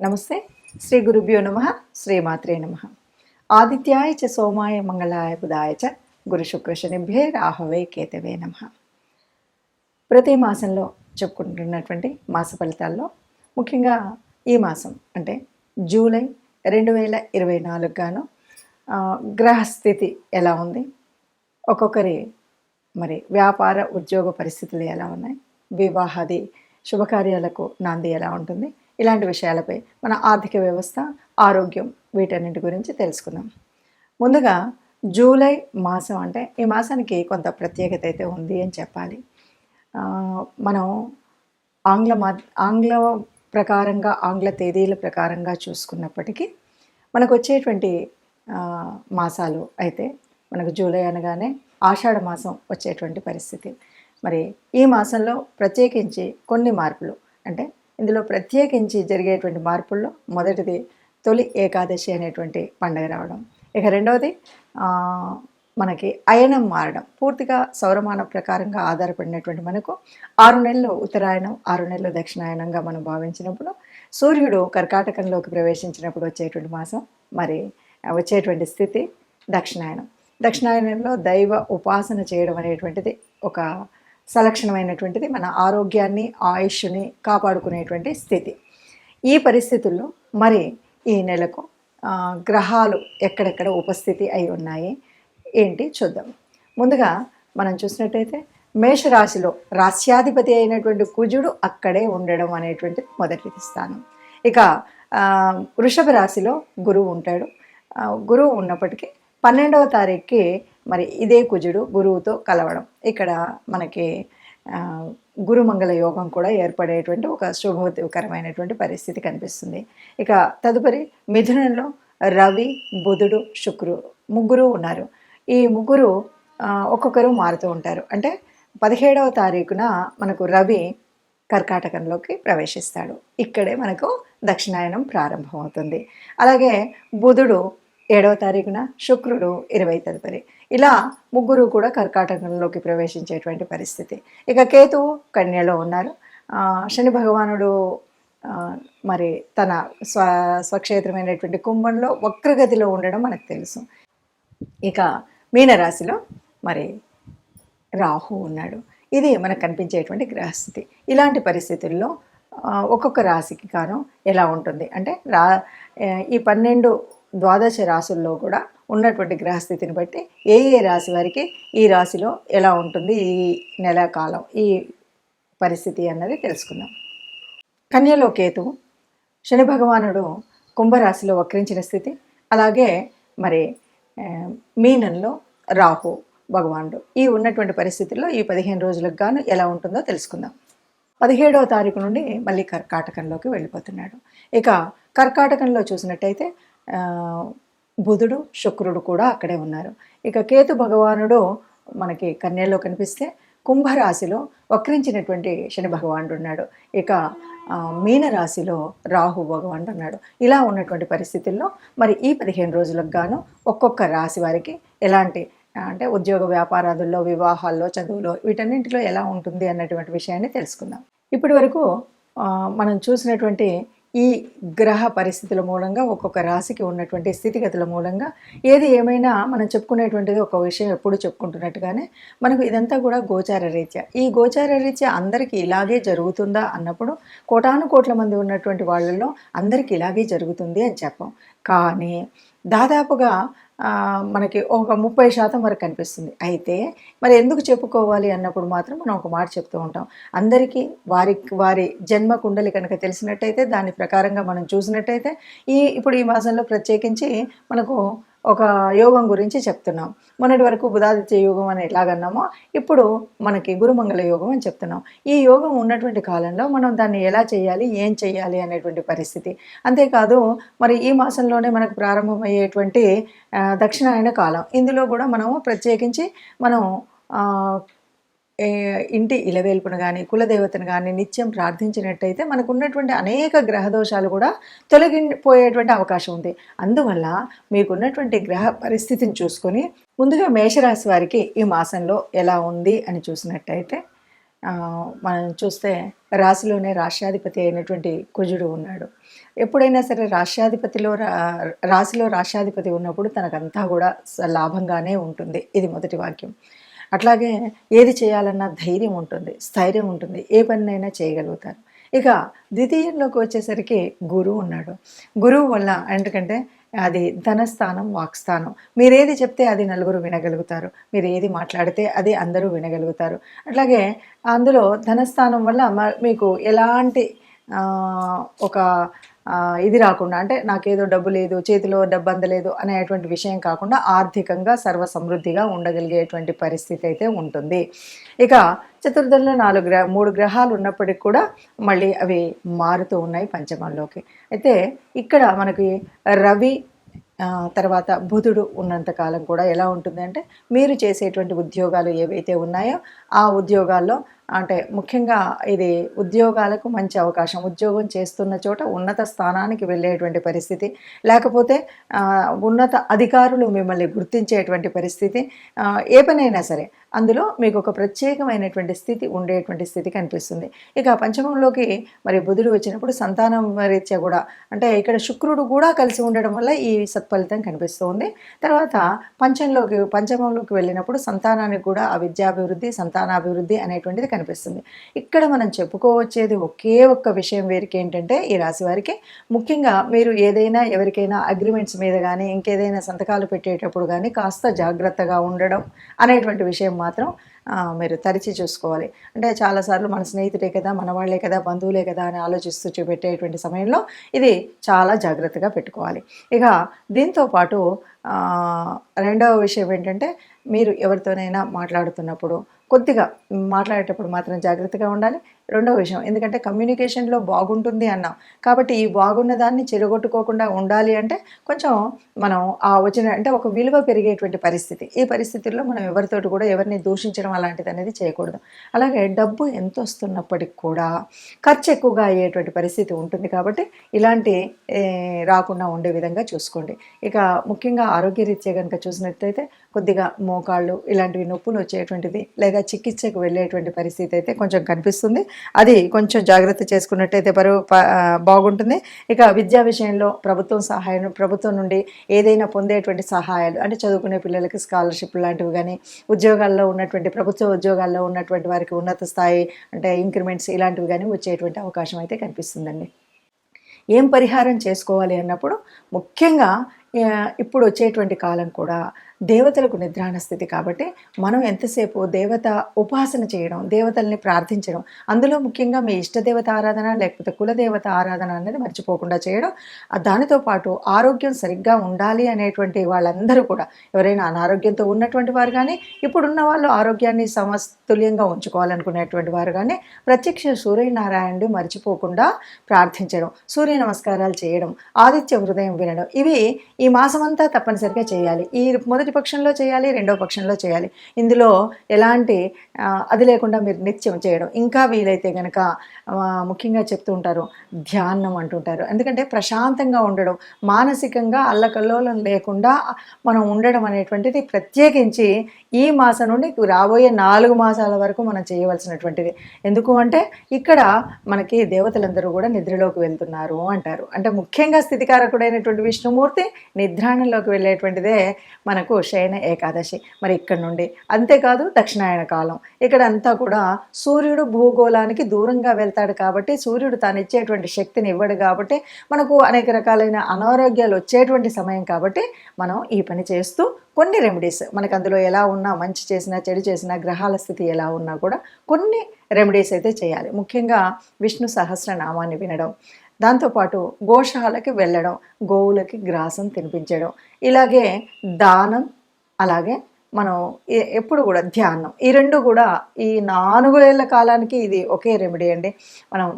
నమస్తే. శ్రీ గురుభ్యో నమ. శ్రీమాత్రే నమ. ఆదిత్యాయ చ సోమాయ మంగళాయ బుధాయ చ గురు శుక్ర శనిభ్యే రాహవే కేతవే నమ. ప్రతి మాసంలో చెప్పుకుంటున్నటువంటి మాస ఫలితాల్లో ముఖ్యంగా ఈ మాసం అంటే జూలై 2024 గాను గ్రహస్థితి ఎలా ఉంది, ఒక్కొక్కరి మరి వ్యాపార ఉద్యోగ పరిస్థితులు ఎలా ఉన్నాయి, వివాహాది శుభకార్యాలకు నాంది ఎలా ఉంటుంది, ఇలాంటి విషయాలపై మన ఆర్థిక వ్యవస్థ, ఆరోగ్యం వీటన్నిటి గురించి తెలుసుకుందాం. ముందుగా జూలై మాసం అంటే ఈ మాసానికి కొంత ప్రత్యేకత అయితే ఉంది అని చెప్పాలి. మనం ఆంగ్ల ప్రకారంగా ఆంగ్ల తేదీల ప్రకారంగా చూసుకున్నప్పటికీ మనకు వచ్చేటువంటి మాసాలు అయితే మనకు జూలై అనగానే ఆషాఢ మాసం వచ్చేటువంటి పరిస్థితి. మరి ఈ మాసంలో ప్రత్యేకించి కొన్ని మార్పులు అంటే ఇందులో ప్రత్యేకించి జరిగేటువంటి మార్పుల్లో మొదటిది తొలి ఏకాదశి అనేటువంటి పండుగ రావడం. ఇక రెండవది మనకి అయనం మారడం. పూర్తిగా సౌరమాన ప్రకారంగా ఆధారపడినటువంటి మనకు 6 నెలలు ఉత్తరాయణం, 6 నెలలు దక్షిణాయనంగా మనం భావించినప్పుడు సూర్యుడు కర్కాటకంలోకి ప్రవేశించినప్పుడు వచ్చేటువంటి మాసం, మరి వచ్చేటువంటి స్థితి దక్షిణాయనం. దక్షిణాయనంలో దైవ ఉపాసన చేయడం అనేటువంటిది ఒక సలక్షణమైనటువంటిది, మన ఆరోగ్యాన్ని ఆయుష్ని కాపాడుకునేటువంటి స్థితి. ఈ పరిస్థితుల్లో మరి ఈ నెలకు గ్రహాలు ఎక్కడెక్కడ ఉపస్థితి అయి ఉన్నాయి ఏంటి చూద్దాం. ముందుగా మనం చూసినట్టయితే మేషరాశిలో రాస్యాధిపతి అయినటువంటి కుజుడు అక్కడే ఉండడం అనేటువంటిది మొదటి స్థానం. ఇక వృషభ రాశిలో గురువు ఉంటాడు. గురువు ఉన్నప్పటికీ 12వ తారీఖుకి మరి ఇదే కుజుడు గురువుతో కలవడం, ఇక్కడ మనకి గురుమంగళ యోగం కూడా ఏర్పడేటువంటి ఒక శుభకరమైనటువంటి పరిస్థితి కనిపిస్తుంది. ఇక తదుపరి మిథునంలో రవి, బుధుడు, శుక్రుడు ముగ్గురు ఉన్నారు. ఈ ముగ్గురు ఒక్కొక్కరు మారుతూ ఉంటారు. అంటే 17వ తారీఖున మనకు రవి కర్కాటకంలోకి ప్రవేశిస్తాడు. ఇక్కడే మనకు దక్షిణాయనం ప్రారంభమవుతుంది. అలాగే బుధుడు 7వ తారీఖున, శుక్రుడు 20 తదుపరి, ఇలా ముగ్గురు కూడా కర్కాటకంలోకి ప్రవేశించేటువంటి పరిస్థితి. ఇక కేతువు కన్యలో ఉన్నారు. శని భగవానుడు మరి తన స్వక్షేత్రమైనటువంటి కుంభంలో వక్రగతిలో ఉండడం మనకు తెలుసు. ఇక మీనరాశిలో మరి రాహు ఉన్నాడు. ఇది మనకు కనిపించేటువంటి గ్రహస్థితి. ఇలాంటి పరిస్థితుల్లో ఒక్కొక్క రాశికి కాను ఎలా ఉంటుంది అంటే ఈ 12 ద్వాదశ రాశుల్లో కూడా ఉన్నటువంటి గ్రహస్థితిని బట్టి ఏ రాశి వారికి ఈ రాశిలో ఎలా ఉంటుంది ఈ నెల కాలం ఈ పరిస్థితి అన్నది తెలుసుకుందాం. కన్యలో కేతువు, శని భగవానుడు కుంభరాశిలో వక్రించిన స్థితి, అలాగే మరి మీనంలో రాహు భగవానుడు ఈ ఉన్నటువంటి పరిస్థితుల్లో ఈ 15 రోజులకు గాను ఎలా ఉంటుందో తెలుసుకుందాం. 17వ తారీఖు నుండి మళ్ళీ కర్కాటకంలోకి వెళ్ళిపోతున్నాడు. ఇక కర్కాటకంలో చూసినట్టయితే బుధుడు, శుక్రుడు కూడా అక్కడే ఉన్నారు. ఇక కేతు భగవానుడు మనకి కన్యలో కనిపిస్తే కుంభరాశిలో వక్రించినటువంటి శని భగవానుడు ఉన్నాడు. ఇక మీనరాశిలో రాహు భగవానుడు ఉన్నాడు. ఇలా ఉన్నటువంటి పరిస్థితుల్లో మరి ఈ 15 రోజులకు గాను ఒక్కొక్క రాశి వారికి ఎలాంటి అంటే ఉద్యోగ వ్యాపారాదుల్లో, వివాహాల్లో, చదువులో వీటన్నింటిలో ఎలా ఉంటుంది అన్నటువంటి విషయాన్ని తెలుసుకుందాం. ఇప్పటి వరకు మనం చూసినటువంటి ఈ గ్రహ పరిస్థితుల మూలంగా ఒక్కొక్క రాశికి ఉన్నటువంటి స్థితిగతుల మూలంగా ఏది ఏమైనా మనం చెప్పుకునేటువంటిది ఒక విషయం ఎప్పుడు చెప్పుకుంటున్నట్టుగానే మనకు ఇదంతా కూడా గోచార రీత్యా. ఈ గోచార రీత్యా అందరికీ ఇలాగే జరుగుతుందా అన్నప్పుడు కోటాను కోట్ల మంది ఉన్నటువంటి వాళ్ళల్లో అందరికీ ఇలాగే జరుగుతుంది అని చెప్పం. కానీ దాదాపుగా మనకి ఒక 30% వరకు కనిపిస్తుంది. అయితే మరి ఎందుకు చెప్పుకోవాలి అన్నప్పుడు మాత్రం మనం ఒక మాట చెప్తూ ఉంటాం. అందరికీ వారి జన్మ కుండలి కనుక తెలిసినట్టయితే దాని ప్రకారంగా మనం చూసినట్టయితే ఇప్పుడు ఈ మాసంలో ప్రత్యేకించి మనకు ఒక యోగం గురించి చెప్తున్నాం. మొన్నటి వరకు బుధాదిత్య యోగం అని ఎలాగన్నామో ఇప్పుడు మనకి గురుమంగళ యోగం అని చెప్తున్నాం. ఈ యోగం ఉన్నటువంటి కాలంలో మనం దాన్ని ఎలా చేయాలి, ఏం చేయాలి అనేటువంటి పరిస్థితి. అంతేకాదు మరి ఈ మాసంలోనే మనకు ప్రారంభమయ్యేటువంటి దక్షిణాయన కాలం, ఇందులో కూడా మనము ప్రత్యేకించి మనం ఇంటి ఇలవేల్పును కానీ కులదేవతను కానీ నిత్యం ప్రార్థించినట్టయితే మనకు ఉన్నటువంటి అనేక గ్రహదోషాలు కూడా తొలగిపోయేటువంటి అవకాశం ఉంది. అందువల్ల మీకున్నటువంటి గ్రహ పరిస్థితిని చూసుకొని ముందుగా మేషరాశి వారికి ఈ మాసంలో ఎలా ఉంది అని చూసినట్టయితే మనం చూస్తే రాశిలోనే రాష్ట్రాధిపతి అయినటువంటి కుజుడు ఉన్నాడు. ఎప్పుడైనా సరే రాశిలో రాష్ట్రాధిపతి ఉన్నప్పుడు తనకంతా కూడా లాభంగానే ఉంటుంది. ఇది మొదటి వాక్యం. అట్లాగే ఏది చేయాలన్నా ధైర్యం ఉంటుంది, స్థైర్యం ఉంటుంది, ఏ పనినైనా చేయగలుగుతారు. ఇక ద్వితీయంలోకి వచ్చేసరికి గురువు ఉన్నాడు. గురువు వల్ల ఎందుకంటే అది ధనస్థానం, వాక్స్థానం. మీరేది చెప్తే అది నలుగురు వినగలుగుతారు. మీరు ఏది మాట్లాడితే అది అందరూ వినగలుగుతారు. అట్లాగే అందులో ధనస్థానం వల్ల మీకు ఎలాంటి ఒక ఇది రాకుండా, అంటే నాకేదో డబ్బు లేదు, చేతిలో డబ్బు అందలేదు అనేటువంటి విషయం కాకుండా ఆర్థికంగా సర్వ సమృద్ధిగా ఉండగలిగేటువంటి పరిస్థితి అయితే ఉంటుంది. ఇక చతుర్థంలో 3 గ్రహాలు ఉన్నప్పటికి కూడా మళ్ళీ అవి మారుతూ ఉన్నాయి పంచమంలోకి. అయితే ఇక్కడ మనకి రవి తర్వాత బుధుడు ఉన్నంతకాలం కూడా ఎలా ఉంటుంది అంటే, మీరు చేసేటువంటి ఉద్యోగాలు ఏవైతే ఉన్నాయో ఆ ఉద్యోగాల్లో, అంటే ముఖ్యంగా ఇది ఉద్యోగాలకు మంచి అవకాశం. ఉద్యోగం చేస్తున్న చోట ఉన్నత స్థానానికి వెళ్ళేటువంటి పరిస్థితి, లేకపోతే ఉన్నత అధికారులు మిమ్మల్ని గుర్తించేటువంటి పరిస్థితి, ఏ పనైనా సరే అందులో మీకు ఒక ప్రత్యేకమైనటువంటి స్థితి ఉండేటువంటి స్థితి కనిపిస్తుంది. ఇక పంచమంలోకి మరి బుధుడు వచ్చినప్పుడు సంతానం రీత్యా కూడా, అంటే ఇక్కడ శుక్రుడు కూడా కలిసి ఉండడం వల్ల ఈ సత్ఫలితం కనిపిస్తుంది. తర్వాత పంచమంలోకి వెళ్ళినప్పుడు సంతానానికి కూడా ఆ విద్యాభివృద్ధి, సంతానాభివృద్ధి అనేటువంటిది కనిపిస్తుంది. ఇక్కడ మనం చెప్పుకోవచ్చేది ఒకే ఒక్క విషయం వీరికి ఏంటంటే, ఈ రాశి వారికి ముఖ్యంగా మీరు ఏదైనా ఎవరికైనా అగ్రిమెంట్స్ మీద కానీ ఇంకేదైనా సంతకాలు పెట్టేటప్పుడు కానీ కాస్త జాగ్రత్తగా ఉండడం అనేటువంటి విషయం మాత్రం మీరు తరిచి చూసుకోవాలి. అంటే చాలాసార్లు మన స్నేహితుడే కదా, మన వాళ్ళే కదా, బంధువులే కదా అని ఆలోచిస్తూ చూపెట్టేటువంటి సమయంలో ఇది చాలా జాగ్రత్తగా పెట్టుకోవాలి. ఇక దీంతోపాటు రెండవ విషయం ఏంటంటే, మీరు ఎవరితోనైనా మాట్లాడుతున్నప్పుడు కొద్దిగా మాట్లాడేటప్పుడు మాత్రం జాగ్రత్తగా ఉండాలి. రెండవ విషయం, ఎందుకంటే కమ్యూనికేషన్లో బాగుంటుంది అన్నాం కాబట్టి ఈ బాగున్న దాన్ని చెడగొట్టుకోకుండా ఉండాలి అంటే కొంచెం మనం అంటే ఒక విలువ పెరిగేటువంటి పరిస్థితి. ఈ పరిస్థితుల్లో మనం ఎవరితోటి కూడా ఎవరిని దూషించడం అలాంటిది అనేది చేయకూడదు. అలాగే డబ్బు ఎంత వస్తున్నప్పటికి కూడా ఖర్చు ఎక్కువగా అయ్యేటువంటి పరిస్థితి ఉంటుంది కాబట్టి ఇలాంటి రాకుండా ఉండే విధంగా చూసుకోండి. ఇక ముఖ్యంగా ఆరోగ్యరీత్యా కనుక చూసినట్లయితే కొద్దిగా మోకాళ్ళు ఇలాంటివి నొప్పులు వచ్చేటువంటిది, లేదా చికిత్సకు వెళ్ళేటువంటి పరిస్థితి అయితే కొంచెం కనిపిస్తుంది. అది కొంచెం జాగ్రత్త చేసుకున్నట్టయితే బాగుంటుంది. ఇక విద్యా విషయంలో ప్రభుత్వం నుండి ఏదైనా పొందేటువంటి సహాయాలు, అంటే చదువుకునే పిల్లలకి స్కాలర్షిప్ లాంటివి కానీ, ఉద్యోగాల్లో ఉన్నటువంటి ప్రభుత్వ ఉద్యోగాల్లో ఉన్నటువంటి వారికి ఉన్నత స్థాయి అంటే ఇంక్రిమెంట్స్ ఇలాంటివి కానీ వచ్చేటువంటి అవకాశం అయితే కనిపిస్తుందండి. ఏం పరిహారం చేసుకోవాలి అన్నప్పుడు ముఖ్యంగా ఇప్పుడు వచ్చేటువంటి కాలం కూడా దేవతలకు నిద్రాణ స్థితి కాబట్టి మనం ఎంతసేపు దేవత ఉపాసన చేయడం, దేవతల్ని ప్రార్థించడం, అందులో ముఖ్యంగా మీ ఇష్టదేవత ఆరాధన లేకపోతే కులదేవత ఆరాధన అనేది మర్చిపోకుండా చేయడం. దానితో పాటు ఆరోగ్యం సరిగ్గా ఉండాలి అనేటువంటి వాళ్ళందరూ కూడా, ఎవరైనా అనారోగ్యంతో ఉన్నటువంటి వారు కానీ, ఇప్పుడున్న వాళ్ళు ఆరోగ్యాన్ని సమతుల్యంగా ఉంచుకోవాలనుకునేటువంటి వారు కానీ ప్రత్యక్ష సూర్యనారాయణుడు మర్చిపోకుండా ప్రార్థించడం, సూర్య నమస్కారాలు చేయడం, ఆదిత్య హృదయం వినడం, ఇవి ఈ మాసమంతా తప్పనిసరిగా చేయాలి. ఈ మొదటి పక్షంలో చేయాలి, రెండవ పక్షంలో చేయాలి. ఇందులో ఎలాంటి అది లేకుండా మీరు నిత్యం చేయడం. ఇంకా వీలైతే కనుక ముఖ్యంగా చెప్తూ ఉంటారు ధ్యానం అంటుంటారు. ఎందుకంటే ప్రశాంతంగా ఉండడం, మానసికంగా అల్లకల్లోలం లేకుండా మనం ఉండడం అనేటువంటిది ప్రత్యేకించి ఈ మాసం నుండి రాబోయే 4 మాసాల వరకు మనం చేయవలసినటువంటిది. ఎందుకు అంటే ఇక్కడ మనకి దేవతలందరూ కూడా నిద్రలోకి వెళ్తున్నారు అంటారు. అంటే ముఖ్యంగా స్థితికారకుడైనటువంటి విష్ణుమూర్తి నిద్రాణంలోకి వెళ్ళేటువంటిదే మనకు శయన ఏకాదశి. మరి ఇక్కడ నుండి అంతేకాదు దక్షిణాయన కాలం, ఇక్కడ అంతా కూడా సూర్యుడు భూగోళానికి దూరంగా వెళ్తాడు కాబట్టి, సూర్యుడు తాను ఇచ్చేటువంటి శక్తిని ఇవ్వడు కాబట్టి మనకు అనేక రకాలైన అనారోగ్యాలు వచ్చేటువంటి సమయం కాబట్టి మనం ఈ పని చేస్తూ కొన్ని రెమెడీస్, మనకు అందులో ఎలా ఉన్నా, మంచి చేసినా చెడు చేసినా, గ్రహాల స్థితి ఎలా ఉన్నా కూడా కొన్ని రెమెడీస్ అయితే చేయాలి. ముఖ్యంగా విష్ణు సహస్రనామాన్ని వినడం, దాంతోపాటు గోశాలకి వెళ్ళడం, గోవులకి గ్రాసం తినిపించడం, ఇలాగే దానం, అలాగే మనం ఎప్పుడు కూడా ధ్యానం, ఈ రెండు కూడా ఈ 4 ఏళ్ల కాలానికి ఇది ఒకే రెమెడీ అండి.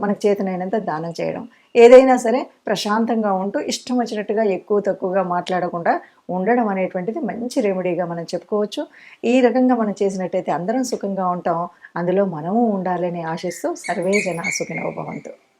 మనకు చేతనైనంత దానం చేయడం, ఏదైనా సరే ప్రశాంతంగా ఉంటూ ఇష్టం వచ్చినట్టుగా ఎక్కువ తక్కువగా మాట్లాడకుండా ఉండడం అనేటువంటిది మంచి రెమెడీగా మనం చెప్పుకోవచ్చు. ఈ రకంగా మనం చేసినట్టయితే అందరం సుఖంగా ఉంటాం, అందులో మనము ఉండాలని ఆశిస్తూ సర్వే జనా సుఖినో భవంతు.